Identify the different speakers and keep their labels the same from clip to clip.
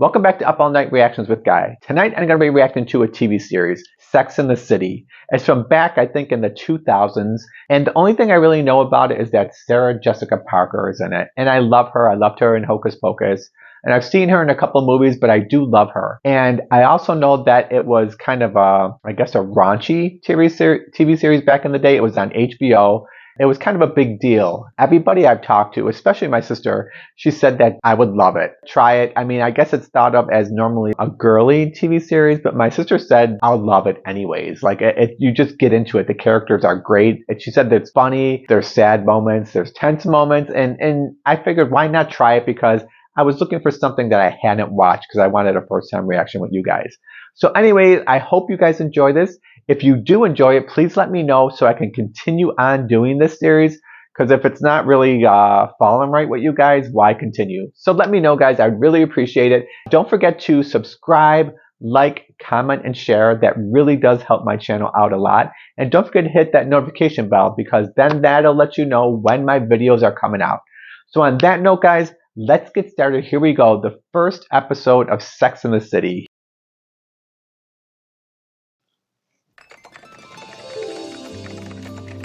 Speaker 1: Welcome back to Up All Night Reactions with Guy. Tonight I'm going to be reacting to a TV series, Sex and the City. It's from back, I think, in the 2000s, and the only thing I really know about it is that Sarah Jessica Parker is in it, and I love her. I loved her in Hocus Pocus, and I've seen her in a couple of movies, but I do love her. And I also know that it was kind of I guess a raunchy TV series back in the day. It was on HBO. It was kind of a big deal. Everybody I've talked to, especially my sister, she said that I would love it. Try it. I mean, I guess it's thought of as normally a girly TV series, but my sister said I'll love it anyways. Like, you just get into it. The characters are great. And she said that it's funny. There's sad moments. There's tense moments. And I figured, why not try it? Because I was looking for something that I hadn't watched because I wanted a first-time reaction with you guys. So anyway, I hope you guys enjoy this. If you do enjoy it, please let me know so I can continue on doing this series. Because if it's not really falling right with you guys, why continue? So let me know, guys. I'd really appreciate it. Don't forget to subscribe, like, comment, and share. That really does help my channel out a lot. And don't forget to hit that notification bell because then that'll let you know when my videos are coming out. So on that note, guys, let's get started. Here we go. The first episode of Sex and the City.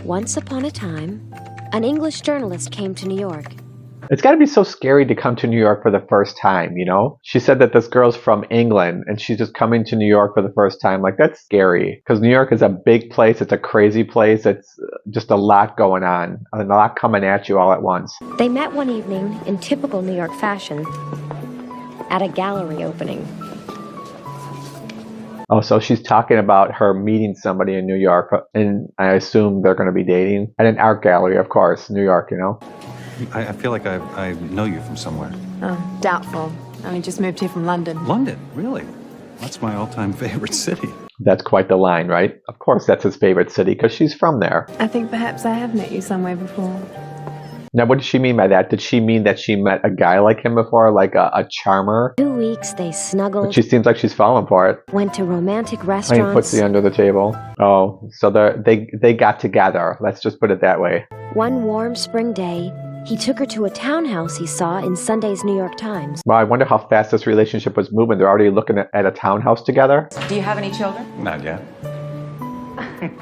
Speaker 2: Once upon a time, an English journalist came to New York.
Speaker 1: It's got to be so scary to come to New York for the first time, you know? She said that this girl's from England and she's just coming to New York for the first time. Like, that's scary because New York is a big place. It's a crazy place. It's just a lot going on, a lot coming at you all at once.
Speaker 2: They met one evening in typical New York fashion at a gallery opening.
Speaker 1: Oh, so she's talking about her meeting somebody in New York, and I assume they're going to be dating at an art gallery, of course, New York, you know?
Speaker 3: I feel like I know you from somewhere.
Speaker 4: Oh, doubtful. I only just moved here from London.
Speaker 3: London? Really? That's my all-time favorite city.
Speaker 1: That's quite the line, right? Of course that's his favorite city, because she's from there.
Speaker 4: I think perhaps I have met you somewhere before.
Speaker 1: Now, what did she mean by that? Did she mean that she met a guy like him before, like a charmer?
Speaker 2: 2 weeks they snuggled.
Speaker 1: But she seems like she's falling for it.
Speaker 2: Went to romantic
Speaker 1: I
Speaker 2: restaurants.
Speaker 1: mean, puts the under the table. Oh, so they got together. Let's just put it that way.
Speaker 2: One warm spring day, he took her to a townhouse he saw in Sunday's New York Times.
Speaker 1: Well, I wonder how fast this relationship was moving. They're already looking at a townhouse together.
Speaker 5: Do you have any children?
Speaker 3: Not yet.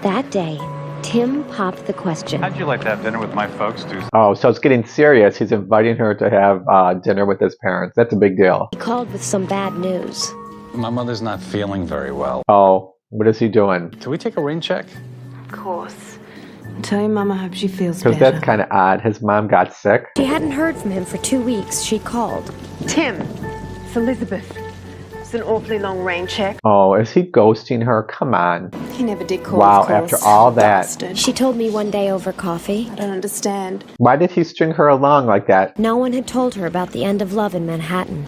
Speaker 2: That day, Tim popped the question.
Speaker 3: How'd you like to have dinner with my folks, Tuesday?
Speaker 1: Oh, so it's getting serious. He's inviting her to have dinner with his parents. That's a big deal.
Speaker 2: He called with some bad news.
Speaker 3: My mother's not feeling very well.
Speaker 1: Oh, what is he doing?
Speaker 3: Can we take a rain check?
Speaker 4: Of course. Tell your mom I hope she feels
Speaker 1: Because
Speaker 4: better.
Speaker 1: that's kind of odd. His mom got sick.
Speaker 2: She hadn't heard from him for 2 weeks. She called.
Speaker 6: Tim, it's Elizabeth. It's an awfully long rain check.
Speaker 1: Oh, is he ghosting her? Come on.
Speaker 4: He never did call,
Speaker 1: Wow,
Speaker 4: of course.
Speaker 1: after all that.
Speaker 4: Bastard.
Speaker 2: She told me one day over coffee.
Speaker 4: I don't understand.
Speaker 1: Why did he string her along like that?
Speaker 2: No one had told her about the end of love in Manhattan.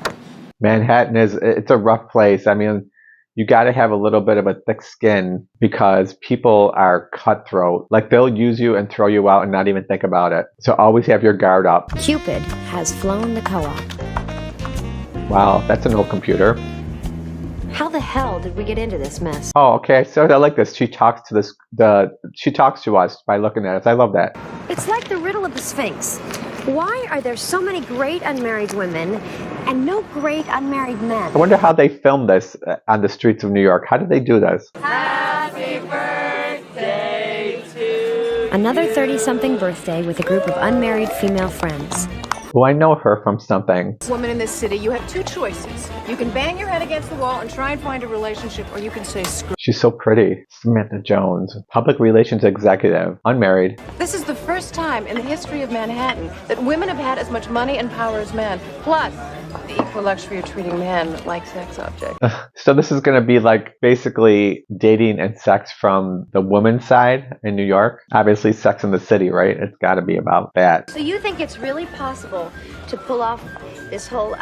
Speaker 1: Manhattan it's a rough place. I mean, you got to have a little bit of a thick skin because people are cutthroat. Like, they'll use you and throw you out and not even think about it. So always have your guard up.
Speaker 2: Cupid has flown the co-op.
Speaker 1: Wow, that's an old computer.
Speaker 2: How the hell did we get into this mess?
Speaker 1: Oh, okay. So I like this. She talks to us by looking at us. I love that.
Speaker 2: It's like the riddle of the Sphinx. Why are there so many great unmarried women and no great unmarried men?
Speaker 1: I wonder how they filmed this on the streets of New York. How did they do this?
Speaker 5: Happy birthday to
Speaker 2: Another 30-something birthday with a group of unmarried female friends.
Speaker 1: Well, I know her from something.
Speaker 6: Woman in this city, you have two choices. You can bang your head against the wall and try and find a relationship, or you can say screw.
Speaker 1: She's so pretty. Samantha Jones, public relations executive, unmarried.
Speaker 6: This is the first time in the history of Manhattan that women have had as much money and power as men. Plus, the equal luxury of treating men like sex objects.
Speaker 1: So this is going to be like basically dating and sex from the woman's side in New York. Obviously, Sex in the City, right? It's got to be about that.
Speaker 2: So you think it's really possible to pull off this whole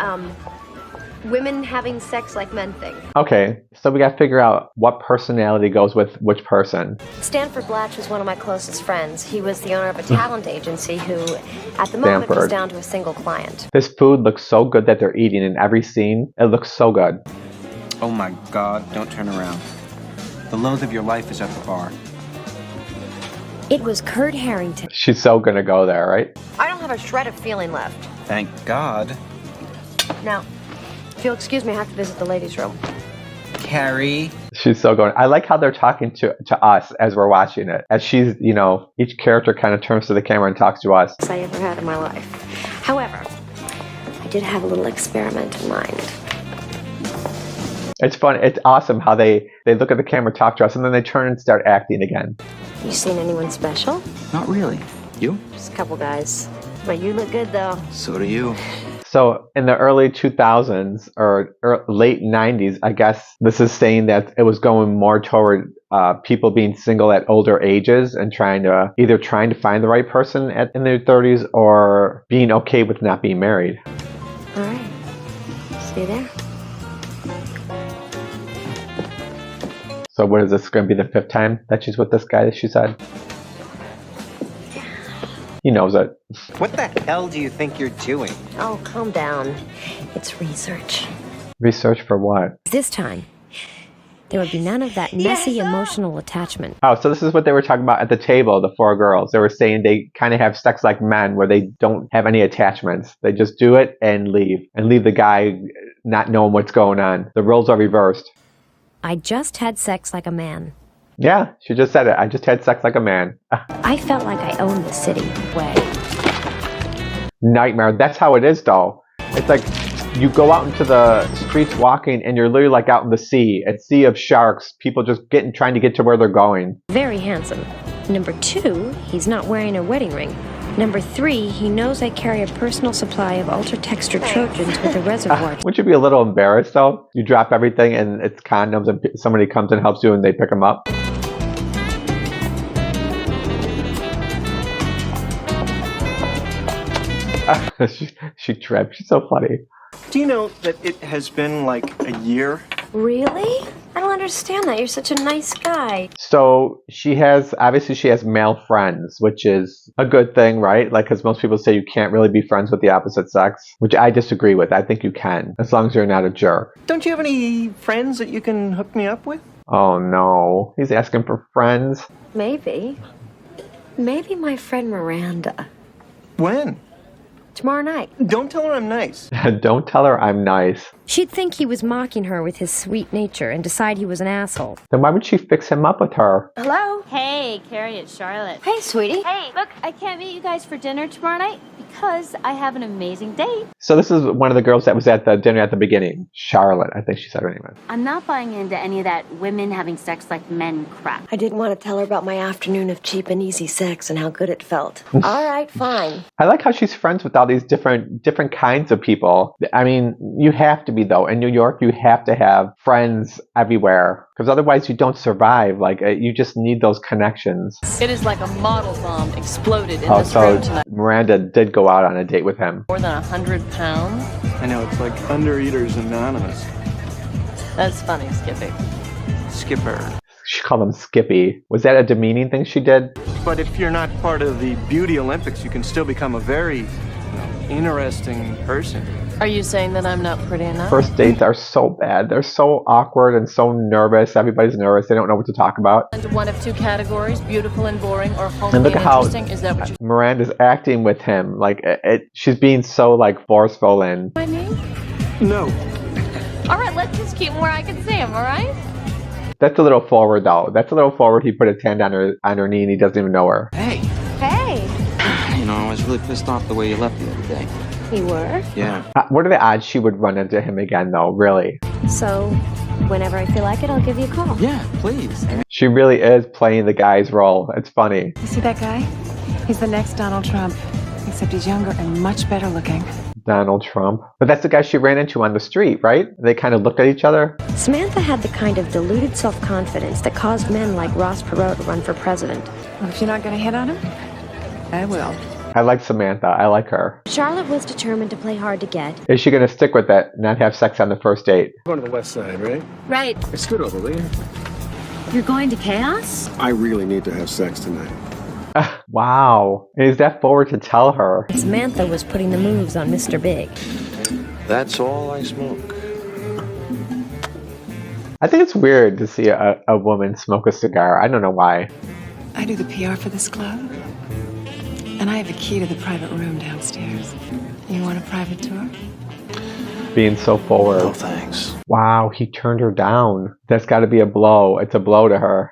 Speaker 2: women having sex like men thing?
Speaker 1: Okay, so we got to figure out what personality goes with which person.
Speaker 2: Stanford Blatch was one of my closest friends. He was the owner of a talent agency who, at the moment, was
Speaker 1: Stanford.
Speaker 2: down to a single client.
Speaker 1: This food looks so good that they're eating in every scene. It looks so good.
Speaker 7: Oh my God, don't turn around. The loathe of your life is at the bar.
Speaker 2: It was Kurt Harrington.
Speaker 1: She's so going to go there, right?
Speaker 2: I don't have a shred of feeling left.
Speaker 7: Thank God.
Speaker 2: Now, you'll excuse me, I have to visit the ladies' room.
Speaker 7: Carrie.
Speaker 1: She's so going. I like how they're talking to us as we're watching it. As she's, each character kind of turns to the camera and talks to us.
Speaker 2: I ever had in my life. However, I did have a little experiment in mind.
Speaker 1: It's fun. It's awesome how they look at the camera, talk to us, and then they turn and start acting again.
Speaker 2: You seen anyone special?
Speaker 7: Not really. You?
Speaker 2: Just a couple guys. But you look good, though.
Speaker 7: So do you.
Speaker 1: So in the early 2000s or late 90s, I guess this is saying that it was going more toward people being single at older ages and trying to find the right person in their 30s or being okay with not being married.
Speaker 2: All right. See you there.
Speaker 1: So what is this going to be the 5th time that she's with this guy, she said? He knows it.
Speaker 7: What the hell do you think you're doing?
Speaker 2: Oh, calm down. It's research.
Speaker 1: Research for what?
Speaker 2: This time, there would be none of that messy emotional attachment.
Speaker 1: Oh, so this is what they were talking about at the table, the 4 girls. They were saying they kind of have sex like men where they don't have any attachments. They just do it and leave the guy not knowing what's going on. The roles are reversed.
Speaker 2: I just had sex like a man.
Speaker 1: Yeah, she just said it. I just had sex like a man.
Speaker 2: I felt like I owned the city. Way.
Speaker 1: Nightmare. That's how it is, though. It's like you go out into the streets walking and you're literally like out in the sea. A sea of sharks. People just trying to get to where they're going.
Speaker 2: Very handsome. Number 2, he's not wearing a wedding ring. Number 3, he knows I carry a personal supply of ultra-textured Trojans with a reservoir.
Speaker 1: Wouldn't you be a little embarrassed, though? You drop everything and it's condoms and somebody comes and helps you and they pick them up? she tripped. She's so funny.
Speaker 8: Do you know that it has been like a year?
Speaker 2: Really? I don't understand that. You're such a nice guy.
Speaker 1: So she has male friends, which is a good thing, right? Like, because most people say you can't really be friends with the opposite sex, which I disagree with. I think you can, as long as you're not a jerk.
Speaker 8: Don't you have any friends that you can hook me up with?
Speaker 1: Oh no, he's asking for friends.
Speaker 2: Maybe. Maybe my friend Miranda.
Speaker 8: When?
Speaker 2: Tomorrow night.
Speaker 8: Don't tell her I'm nice.
Speaker 1: Don't tell her I'm nice.
Speaker 2: She'd think he was mocking her with his sweet nature and decide he was an asshole.
Speaker 1: Then why would she fix him up with her?
Speaker 9: Hello? Hey, Carrie, it's Charlotte.
Speaker 2: Hey, sweetie.
Speaker 9: Hey, look, I can't meet you guys for dinner tomorrow night because I have an amazing date.
Speaker 1: So this is one of the girls that was at the dinner at the beginning. Charlotte, I think she said her name.
Speaker 9: I'm not buying into any of that women having sex like men crap.
Speaker 2: I didn't want to tell her about my afternoon of cheap and easy sex and how good it felt. All right, fine.
Speaker 1: I like how she's friends with all these different kinds of people. I mean, you have to be, though. In New York, you have to have friends everywhere because otherwise you don't survive. Like, you just need those connections.
Speaker 6: It is like a model bomb exploded in this room tonight.
Speaker 1: Miranda did go out on a date with him.
Speaker 6: More than 100 pounds?
Speaker 8: I know, it's like Undereaters Anonymous.
Speaker 6: That's funny, Skippy.
Speaker 8: Skipper.
Speaker 1: She called him Skippy. Was that a demeaning thing she did?
Speaker 8: But if you're not part of the Beauty Olympics, you can still become a very interesting person.
Speaker 6: Are you saying that I'm not pretty enough?
Speaker 1: First dates are so bad. They're so awkward and so nervous. Everybody's nervous. They don't know what to talk about.
Speaker 6: Into one of 2 categories, beautiful and boring, or homely
Speaker 1: And look
Speaker 6: and
Speaker 1: at how
Speaker 6: interesting. Is that what you're
Speaker 1: Miranda's acting with him. Like, she's being so, like, forceful and...
Speaker 6: I mean?
Speaker 8: No.
Speaker 9: All right, let's just keep them where I can see them, all right?
Speaker 1: That's a little forward, though. That's a little forward. He put his hand on her knee and he doesn't even know her.
Speaker 7: Hey.
Speaker 2: Hey.
Speaker 7: You know, I was really pissed off the way you left the other day.
Speaker 2: You were?
Speaker 7: Yeah.
Speaker 1: What are the odds she would run into him again, though, really?
Speaker 2: So, whenever I feel like it, I'll give you a call.
Speaker 7: Yeah, please.
Speaker 1: She really is playing the guy's role. It's funny.
Speaker 4: You see that guy? He's the next Donald Trump, except he's younger and much better looking.
Speaker 1: Donald Trump. But that's the guy she ran into on the street, right? They kind of looked at each other.
Speaker 2: Samantha had the kind of deluded self-confidence that caused men like Ross Perot to run for president.
Speaker 4: Well, if you're not going to hit on him, I will.
Speaker 1: I like Samantha. I like her.
Speaker 2: Charlotte was determined to play hard to get.
Speaker 1: Is she going to stick with it, not have sex on the first date?
Speaker 10: Going to the west side, right?
Speaker 9: Right.
Speaker 10: Scoot over, will you?
Speaker 9: You're going to Chaos?
Speaker 10: I really need to have sex tonight.
Speaker 1: Wow. Is that forward to tell her?
Speaker 2: Samantha was putting the moves on Mr. Big.
Speaker 10: That's all I smoke.
Speaker 1: I think it's weird to see a woman smoke a cigar. I don't know why.
Speaker 4: I do the PR for this club, and I have a key to the private room downstairs. You want a private tour?
Speaker 1: being so forward.
Speaker 10: No thanks.
Speaker 1: Wow, he turned her down. That's got to be a blow. It's a blow to her.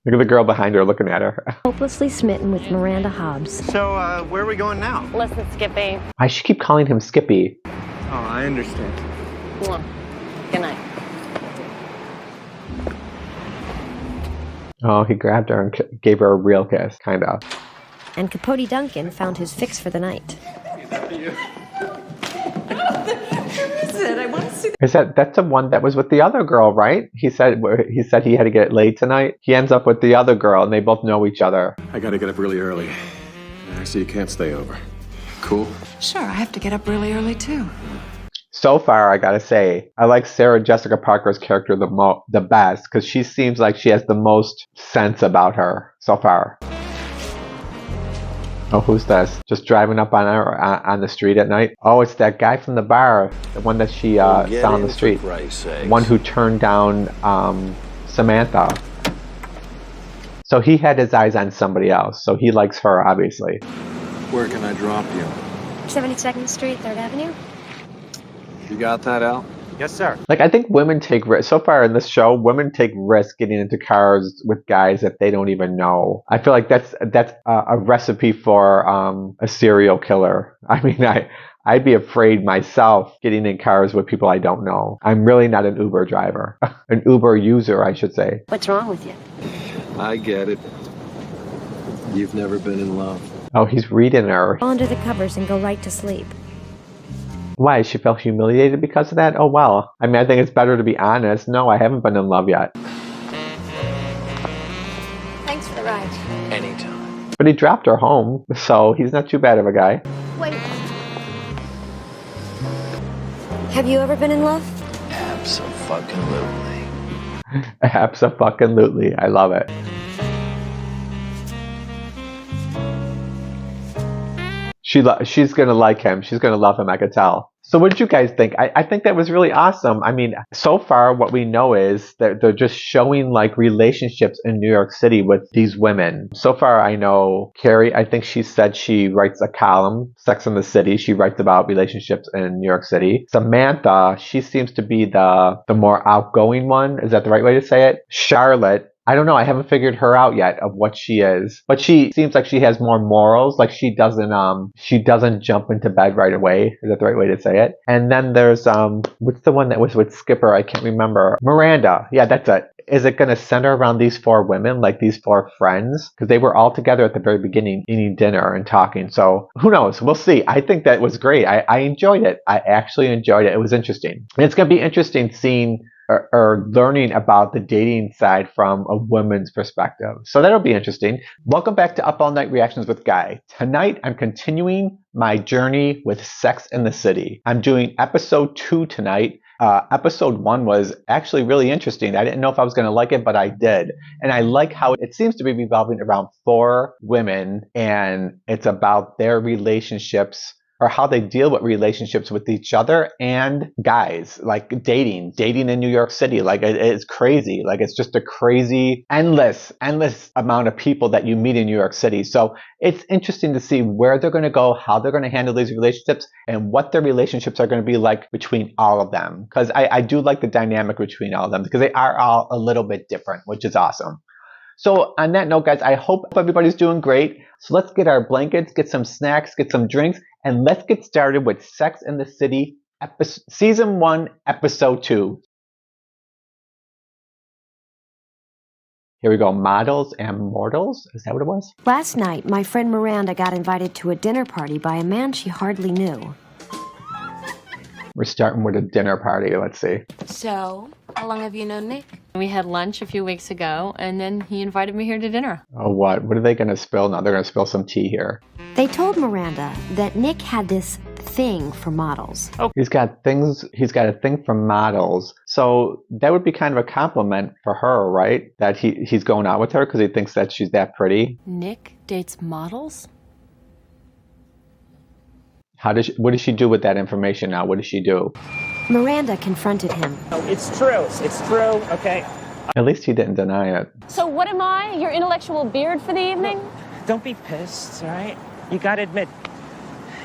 Speaker 1: Look at the girl behind her looking at her.
Speaker 2: Hopelessly smitten with Miranda Hobbs.
Speaker 8: So, where are we going now?
Speaker 9: Listen, Skippy.
Speaker 1: Why she keep calling him Skippy?
Speaker 8: Oh, I understand.
Speaker 9: Good night.
Speaker 1: Oh, he grabbed her and gave her a real kiss, kind of.
Speaker 2: And Capote Duncan found his fix for the night.
Speaker 1: That's the one that was with the other girl, right? He said he had to get laid tonight. He ends up with the other girl, and they both know each other.
Speaker 10: I gotta get up really early. I see you can't stay over. Cool?
Speaker 4: Sure, I have to get up really early, too.
Speaker 1: So far, I gotta say, I like Sarah Jessica Parker's character the best, because she seems like she has the most sense about her so far. Oh, who's this? Just driving up on her on the street at night? Oh, it's that guy from the bar, the one that she saw on the street. One who turned down Samantha. So he had his eyes on somebody else, so he likes her, obviously.
Speaker 10: Where can I drop you?
Speaker 2: 72nd Street, 3rd Avenue.
Speaker 10: You got that, Al?
Speaker 8: Yes, sir.
Speaker 1: Like, I think women take risks. So far in this show, women take risks getting into cars with guys that they don't even know. I feel like that's a recipe for a serial killer. I mean, I'd be afraid myself getting in cars with people I don't know. I'm really not an Uber driver. An Uber user, I should say.
Speaker 2: What's wrong with you?
Speaker 10: I get it. You've never been in love.
Speaker 1: Oh, he's reading her.
Speaker 2: Fall under the covers and go right to sleep.
Speaker 1: Why? She felt humiliated because of that? Oh, well. I mean, I think it's better to be honest. No, I haven't been in love yet.
Speaker 9: Thanks for the ride.
Speaker 10: Anytime.
Speaker 1: But he dropped her home, so he's not too bad of a guy.
Speaker 9: Wait.
Speaker 2: Have you ever been in love?
Speaker 10: Abso-fucking-lutely.
Speaker 1: Abso-fucking-lutely. I love it. She's going to like him. She's going to love him, I could tell. So what did you guys think? I think that was really awesome. I mean, so far what we know is that they're just showing like relationships in New York City with these women. So far I know Carrie, I think she said she writes a column, Sex in the City. She writes about relationships in New York City. Samantha, she seems to be the more outgoing one. Is that the right way to say it? Charlotte, I don't know. I haven't figured her out yet of what she is, but she seems like she has more morals. Like she doesn't jump into bed right away. Is that the right way to say it? And then there's, what's the one that was with Skipper? I can't remember. Miranda. Yeah, that's it. Is it going to center around these four women, like these four friends? Because they were all together at the very beginning eating dinner and talking. So who knows? We'll see. I think that was great. I enjoyed it. I actually enjoyed it. It was interesting. And it's going to be interesting seeing or learning about the dating side from a woman's perspective. So that'll be interesting. Welcome back to Up All Night Reactions with Guy. Tonight, I'm continuing my journey with Sex in the City. I'm doing episode 2 tonight. Episode 1 was actually really interesting. I didn't know if I was going to like it, but I did. And I like how it seems to be revolving around 4 women, and it's about their relationships or how they deal with relationships with each other and guys, like dating in New York City. Like it's crazy. Like it's just a crazy, endless amount of people that you meet in New York City. So it's interesting to see where they're going to go, how they're going to handle these relationships, and what their relationships are going to be like between all of them. Because I do like the dynamic between all of them, because they are all a little bit different, which is awesome. So on that note, guys, I hope everybody's doing great. So let's get our blankets, get some snacks, get some drinks, and let's get started with Sex in the City, Season 1, Episode 2. Here we go, Models and Mortals. Is that what it was?
Speaker 2: Last night, my friend Miranda got invited to a dinner party by a man she hardly knew.
Speaker 1: We're starting with a dinner party. Let's see.
Speaker 6: So, how long have you known Nick?
Speaker 11: We had lunch a few weeks ago, and then he invited me here to dinner.
Speaker 1: Oh, what? What are they going to spill now? They're going to spill some tea here.
Speaker 2: They told Miranda that Nick had this thing for models.
Speaker 1: Oh, he's got a thing for models. So that would be kind of a compliment for her, right? That he's going out with her because he thinks that she's that pretty.
Speaker 11: Nick dates models?
Speaker 1: What does she do with that information now? What does she do?
Speaker 2: Miranda confronted him.
Speaker 12: Oh, it's true. It's true, okay?
Speaker 1: At least he didn't deny it.
Speaker 9: So what am I, your intellectual beard for the evening?
Speaker 12: Don't be pissed, all right? You gotta admit,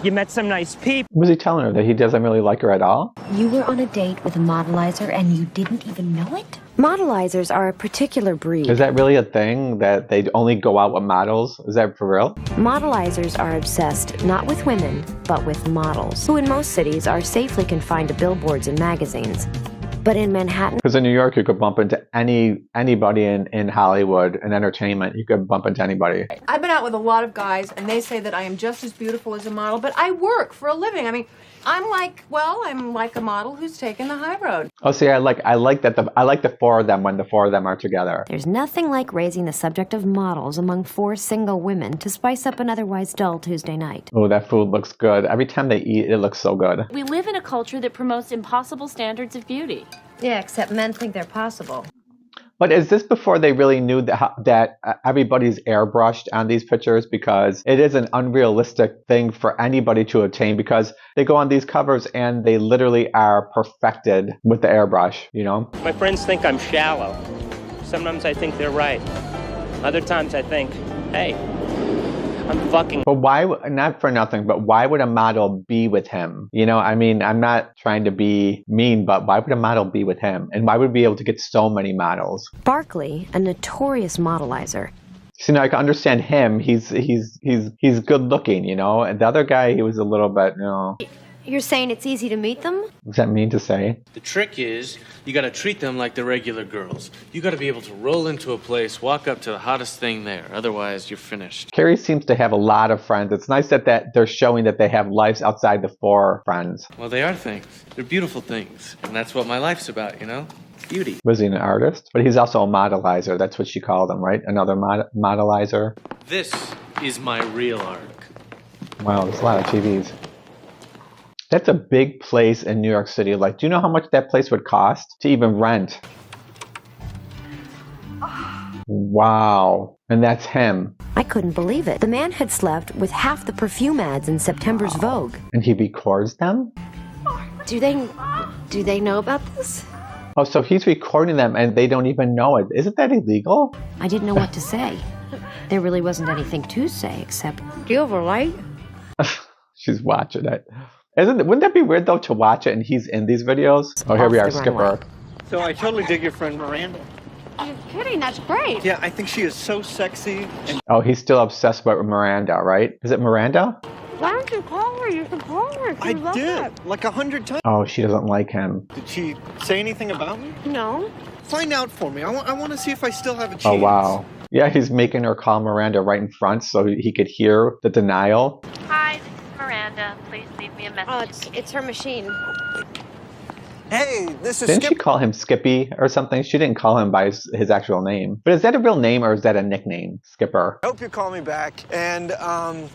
Speaker 12: You met some nice people.
Speaker 1: Was he telling her that he doesn't really like her at all?
Speaker 2: You were on a date with a modelizer and you didn't even know it? Modelizers are a particular breed.
Speaker 1: Is that really a thing, that they only go out with models? Is that for real?
Speaker 2: Modelizers are obsessed not with women, but with models, who in most cities are safely confined to billboards and magazines. But in Manhattan...
Speaker 1: Because in New York, you could bump into anybody in Hollywood and entertainment. You could bump into anybody.
Speaker 6: I've been out with a lot of guys, and they say that I am just as beautiful as a model, but I work for a living. I mean, I'm like a model who's taken the high road.
Speaker 1: Oh, see, I like the four of them when the four of them are together.
Speaker 2: There's nothing like raising the subject of models among four single women to spice up an otherwise dull Tuesday night.
Speaker 1: Oh, that food looks good. Every time they eat, it looks so good.
Speaker 11: We live in a culture that promotes impossible standards of beauty.
Speaker 2: Yeah, except men think they're possible.
Speaker 1: But is this before they really knew that everybody's airbrushed on these pictures? Because it is an unrealistic thing for anybody to obtain, because they go on these covers and they literally are perfected with the airbrush, you know?
Speaker 12: My friends think I'm shallow. Sometimes I think they're right. Other times I think, hey, I'm fucking...
Speaker 1: But why, not for nothing, but why would a model be with him? You know, I mean, I'm not trying to be mean, but why would a model be with him? And why would we be able to get so many models?
Speaker 2: Barkley, a notorious modelizer.
Speaker 1: See, now I can understand him. He's good looking, you know? And the other guy, he was a little bit, you know...
Speaker 2: You're saying it's easy to meet them?
Speaker 1: What does that mean to say?
Speaker 13: The trick is, you gotta treat them like the regular girls. You gotta be able to roll into a place, walk up to the hottest thing there. Otherwise, you're finished.
Speaker 1: Carrie seems to have a lot of friends. It's nice that they're showing that they have lives outside the four friends.
Speaker 13: Well, they are things. They're beautiful things. And that's what my life's about, you know? Beauty.
Speaker 1: Was he an artist? But he's also a modelizer. That's what she called him, right? Another modelizer.
Speaker 13: This is my real art.
Speaker 1: Wow, there's a lot of TVs. That's a big place in New York City. Like, do you know how much that place would cost to even rent? Wow. And that's him.
Speaker 2: I couldn't believe it. The man had slept with half the perfume ads in September's Vogue.
Speaker 1: And he records them?
Speaker 2: Do they know about this?
Speaker 1: Oh, so he's recording them and they don't even know it. Isn't that illegal?
Speaker 2: I didn't know what to say. There really wasn't anything to say except, do you have a light?
Speaker 1: She's watching it. Wouldn't that be weird though to watch it and he's in these videos? Oh, here we are, Skipper.
Speaker 8: So I totally dig your friend Miranda.
Speaker 6: You're kidding, that's great.
Speaker 8: Yeah, I think she is so sexy. And
Speaker 1: Oh, he's still obsessed with Miranda, right? Is it Miranda?
Speaker 6: Why don't you call her? You should call her.
Speaker 8: I did, like 100 times.
Speaker 1: Oh, she doesn't like him.
Speaker 8: Did she say anything about me?
Speaker 6: No.
Speaker 8: Find out for me. I want to see if I still have a chance.
Speaker 1: Oh, wow. Yeah, he's making her call Miranda right in front so he could hear the denial.
Speaker 11: Hi, this is Miranda. Please leave me a message.
Speaker 6: Oh, it's her machine.
Speaker 8: Hey, this is
Speaker 1: Didn't she call him Skippy or something? She didn't call him by his actual name. But is that a real name or is that a nickname? Skipper.
Speaker 8: I hope you call me back. And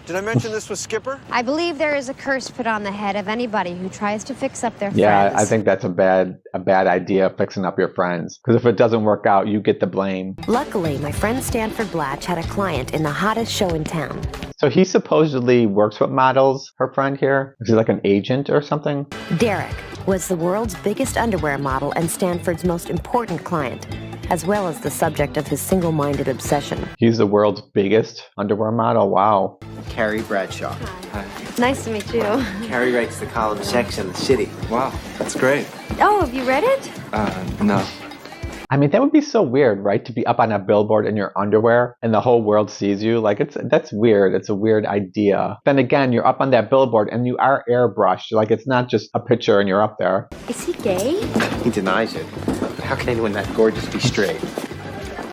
Speaker 8: did I mention this was Skipper?
Speaker 9: I believe there is a curse put on the head of anybody who tries to fix up their
Speaker 1: Yeah,
Speaker 9: friends.
Speaker 1: I think that's a bad idea, fixing up your friends. Because if it doesn't work out, you get the blame.
Speaker 2: Luckily, my friend Stanford Blatch had a client in the hottest show in town.
Speaker 1: So he supposedly works with models, her friend here? Is he like an agent or something?
Speaker 2: Derek was the world's biggest underwear model and Stanford's most important client, as well as the subject of his single-minded obsession.
Speaker 1: He's the world's biggest underwear model? Wow.
Speaker 7: Carrie Bradshaw.
Speaker 9: Hi. Nice to meet you.
Speaker 7: Carrie writes the column Sex and the City.
Speaker 3: Wow, that's great.
Speaker 9: Oh, have you read it?
Speaker 3: No.
Speaker 1: I mean, that would be so weird, right? To be up on a billboard in your underwear and the whole world sees you. Like, that's weird. It's a weird idea. Then again, you're up on that billboard and you are airbrushed. Like, it's not just a picture and you're up there.
Speaker 9: Is he gay?
Speaker 7: He denies it. How can anyone that gorgeous be straight?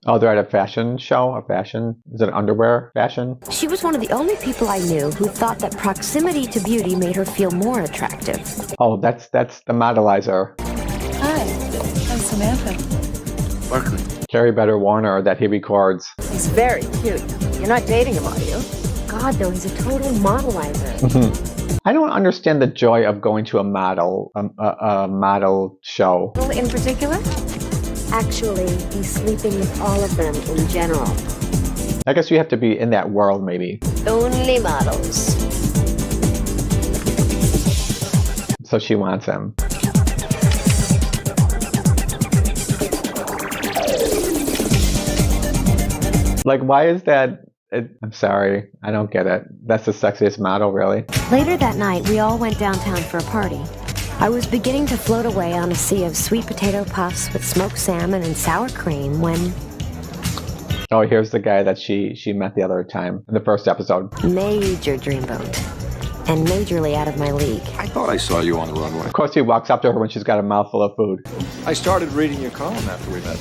Speaker 1: Oh, they're at a fashion show? Is it underwear fashion?
Speaker 2: She was one of the only people I knew who thought that proximity to beauty made her feel more attractive.
Speaker 1: Oh, that's the modelizer.
Speaker 4: Hi, I'm Samantha.
Speaker 7: Barkley.
Speaker 1: Carrie better warn her that he records.
Speaker 4: He's very cute. You're not dating him, are you?
Speaker 2: God, though, he's a total modelizer.
Speaker 1: I don't understand the joy of going to a model show.
Speaker 9: In particular?
Speaker 2: Actually, he's sleeping with all of them in general.
Speaker 1: I guess you have to be in that world, maybe.
Speaker 2: Only models.
Speaker 1: So she wants him. Like, why is that I'm sorry. I don't get it. That's the sexiest model, really.
Speaker 2: Later that night, we all went downtown for a party. I was beginning to float away on a sea of sweet potato puffs with smoked salmon and sour cream when...
Speaker 1: Oh, here's the guy that she met the other time in the first episode.
Speaker 2: Major dreamboat. And majorly out of my league.
Speaker 10: I thought I saw you on the runway.
Speaker 1: Of course, he walks up to her when she's got a mouthful of food.
Speaker 10: I started reading your column after we met.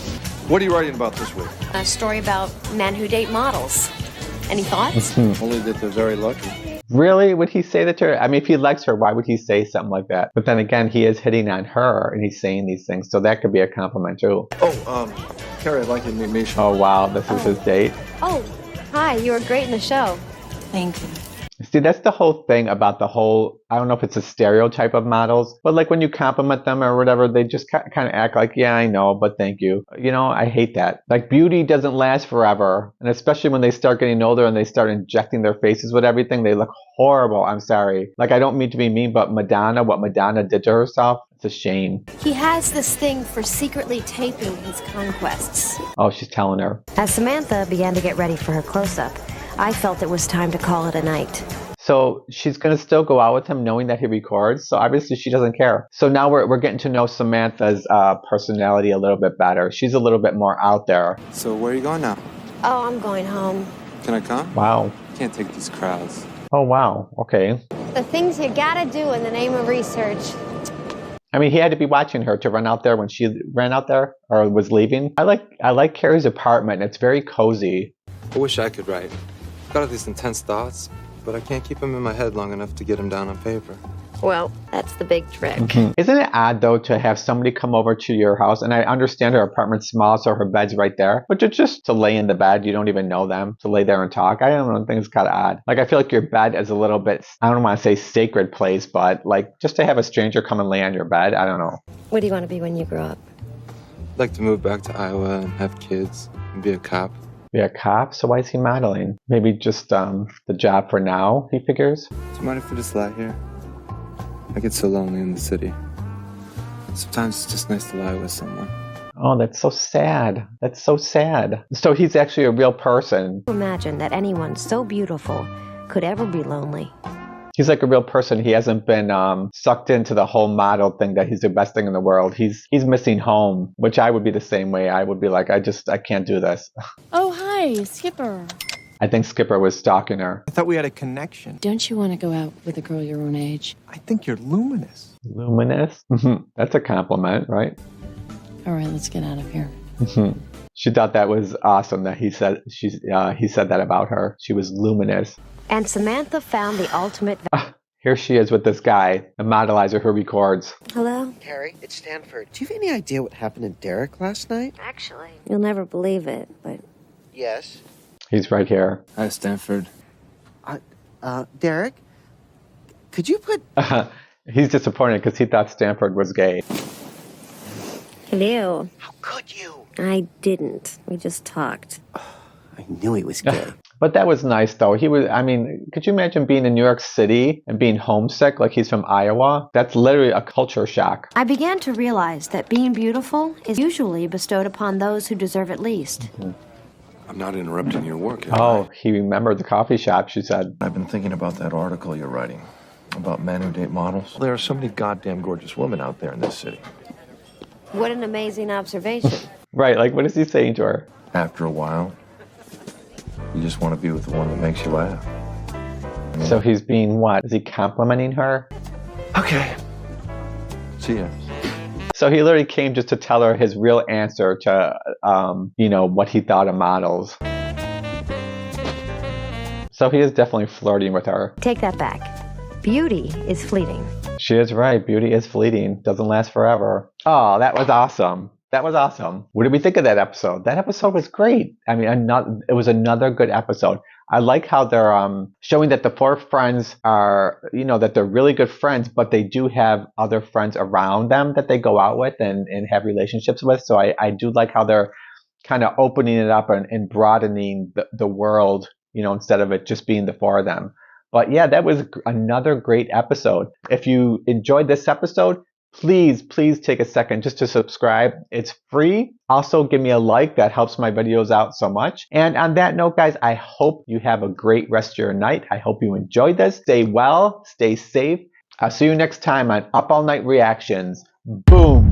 Speaker 10: What are you writing about this week?
Speaker 2: A story about men who date models. Any thoughts?
Speaker 10: Only that they're very lucky.
Speaker 1: Really? Would he say that to her? I mean, if he likes her, why would he say something like that? But then again, he is hitting on her and he's saying these things, so that could be a compliment too.
Speaker 10: Oh, Carrie, I'd like you to meet Misha.
Speaker 1: Oh, wow, this is his date.
Speaker 9: Oh, hi, you were great in the show.
Speaker 4: Thank you.
Speaker 1: See, that's the whole thing about the whole, I don't know if it's a stereotype of models, but like when you compliment them or whatever, they just kind of act like, yeah, I know, but thank you. You know, I hate that. Like beauty doesn't last forever. And especially when they start getting older and they start injecting their faces with everything, they look horrible. I'm sorry. Like I don't mean to be mean, but Madonna, what Madonna did to herself, it's a shame.
Speaker 9: He has this thing for secretly taping his conquests.
Speaker 1: Oh, she's telling her.
Speaker 2: As Samantha began to get ready for her close-up, I felt it was time to call it a night.
Speaker 1: So she's going to still go out with him knowing that he records. So obviously she doesn't care. So now we're getting to know Samantha's personality a little bit better. She's a little bit more out there.
Speaker 3: So where are you going now?
Speaker 9: Oh, I'm going home.
Speaker 3: Can I come?
Speaker 1: Wow.
Speaker 3: Can't take these crowds.
Speaker 1: Oh, wow. Okay.
Speaker 9: The things you gotta do in the name of research.
Speaker 1: I mean, he had to be watching her to run out there when she ran out there or was leaving. I like Carrie's apartment. It's very cozy.
Speaker 3: I wish I could write. I've got all these intense thoughts, but I can't keep them in my head long enough to get them down on paper.
Speaker 9: Well, that's the big trick.
Speaker 1: Isn't it odd, though, to have somebody come over to your house? And I understand her apartment's small, so her bed's right there. But just to lay in the bed, you don't even know them, to lay there and talk. I don't think it's kind of odd. Like, I feel like your bed is a little bit, I don't want to say sacred place, but like just to have a stranger come and lay on your bed, I don't know.
Speaker 2: What do you want to be when you grow up?
Speaker 3: I'd like to move back to Iowa and have kids and be a cop.
Speaker 1: Be a cop? So why is he modeling? Maybe just the job for now, he figures?
Speaker 3: Do you mind if we just lie here? I get so lonely in the city. Sometimes it's just nice to lie with someone.
Speaker 1: Oh, that's so sad. That's so sad. So he's actually a real person.
Speaker 2: Imagine that anyone so beautiful could ever be lonely.
Speaker 1: He's like a real person. He hasn't been sucked into the whole model thing that he's the best thing in the world. He's missing home, which I would be the same way. I would be like, I can't do this.
Speaker 11: Oh, hi, Skipper.
Speaker 1: I think Skipper was stalking her.
Speaker 8: I thought we had a connection.
Speaker 11: Don't you want to go out with a girl your own age?
Speaker 8: I think you're luminous.
Speaker 1: Luminous? That's a compliment, right?
Speaker 11: All right, let's get out of here.
Speaker 1: She thought that was awesome that he said that about her. She was luminous.
Speaker 2: And Samantha found the ultimate...
Speaker 1: Here she is with this guy, the modelizer who records.
Speaker 2: Hello?
Speaker 14: Carrie, it's Stanford. Do you have any idea what happened to Derek last night?
Speaker 2: Actually, you'll never believe it, but...
Speaker 14: Yes.
Speaker 1: He's right here.
Speaker 3: Hi, Stanford.
Speaker 14: Derek? Could you put...
Speaker 1: He's disappointed because he thought Stanford was gay.
Speaker 2: Hello.
Speaker 14: How could you?
Speaker 2: I didn't. We just talked.
Speaker 14: I knew he was gay.
Speaker 1: But that was nice, though. Could you imagine being in New York City and being homesick like he's from Iowa? That's literally a culture shock.
Speaker 2: I began to realize that being beautiful is usually bestowed upon those who deserve it least.
Speaker 10: I'm not interrupting your work.
Speaker 1: Oh, he remembered the coffee shop, she said.
Speaker 10: I've been thinking about that article you're writing about men who date models. There are so many goddamn gorgeous women out there in this city.
Speaker 2: What an amazing observation.
Speaker 1: Right, like what is he saying to her?
Speaker 10: After a while, you just want to be with the one that makes you laugh.
Speaker 1: So he's being what? Is he complimenting her?
Speaker 10: Okay. See ya.
Speaker 1: So he literally came just to tell her his real answer to, what he thought of models. So he is definitely flirting with her.
Speaker 2: Take that back. Beauty is fleeting.
Speaker 1: She is right. Beauty is fleeting. Doesn't last forever. Oh, that was awesome. That was awesome. What did we think of that episode? That episode was great. I mean, it was another good episode. I like how they're showing that the four friends are, that they're really good friends, but they do have other friends around them that they go out with and have relationships with. So I do like how they're kind of opening it up and broadening the world, instead of it just being the four of them. But yeah, that was another great episode. If you enjoyed this episode, please take a second just to subscribe. It's free. Also, give me a like. That helps my videos out so much. And on that note, guys, I hope you have a great rest of your night. I hope you enjoyed this. Stay well, stay safe. I'll see you next time on Up All Night Reactions. Boom!